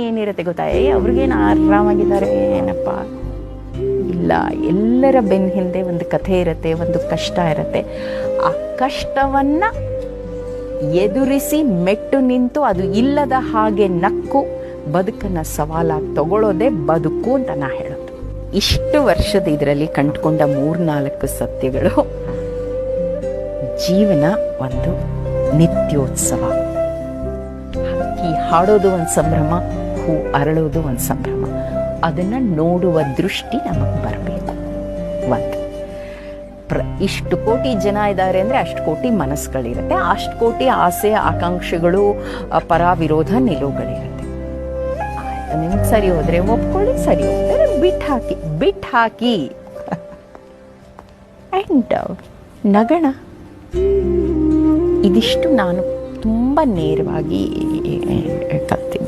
ಏನಿರುತ್ತೆ ಗೊತ್ತಾ, ಅವ್ರಿಗೇನು ಆರಾಮಾಗಿದ್ದಾರೆ ಏನಪ್ಪ, ಇಲ್ಲ. ಎಲ್ಲರ ಬೆನ್ನ ಹಿಂದೆ ಒಂದು ಕಥೆ ಇರುತ್ತೆ, ಒಂದು ಕಷ್ಟ ಇರುತ್ತೆ. ಆ ಕಷ್ಟವನ್ನು ಎದುರಿಸಿ ಮೆಟ್ಟು ನಿಂತು ಅದು ಇಲ್ಲದ ಹಾಗೆ ನಕ್ಕು ಬದುಕನ್ನು ಸವಾಲಾಗಿ ತಗೊಳ್ಳೋದೇ ಬದುಕು ಅಂತ ನಾ ಹೇಳೋದು. ಇಷ್ಟು ವರ್ಷದ ಇದರಲ್ಲಿ ಕಂಡುಕೊಂಡ 3-4 ಸತ್ಯಗಳು. ಜೀವನ ಒಂದು ನಿತ್ಯೋತ್ಸವ. ಈ ಹಾಡೋದು ಒಂದು ಸಂಭ್ರಮ, ಹೂ ಅರಳೋದು ಒಂದು ಸಂಭ್ರಮ. ಅದನ್ನು ನೋಡುವ ದೃಷ್ಟಿ ನಮಗೆ ಬರಬೇಕು. ಒಂದು ಇಷ್ಟು ಕೋಟಿ ಜನ ಇದ್ದಾರೆ ಅಂದರೆ ಅಷ್ಟು ಕೋಟಿ ಮನಸ್ಸುಗಳಿರುತ್ತೆ, ಅಷ್ಟು ಕೋಟಿ ಆಸೆ ಆಕಾಂಕ್ಷೆಗಳು, ಪರ ವಿರೋಧ ನಿಲುವುಗಳಿರುತ್ತೆ. ಆಯಿತು, ನಿಮ್ಗೆ ಸರಿ ಹೋದರೆ ಒಪ್ಕೊಳ್ಳಿ, ಸರಿ ಹೋದರೆ ಬಿಟ್ಟು ಹಾಕಿ ಆ್ಯಂಡ್ ನಗಣ. ಇದಿಷ್ಟು ನಾನು ತುಂಬ ನೇರವಾಗಿ ಕಲ್ತೀನಿ.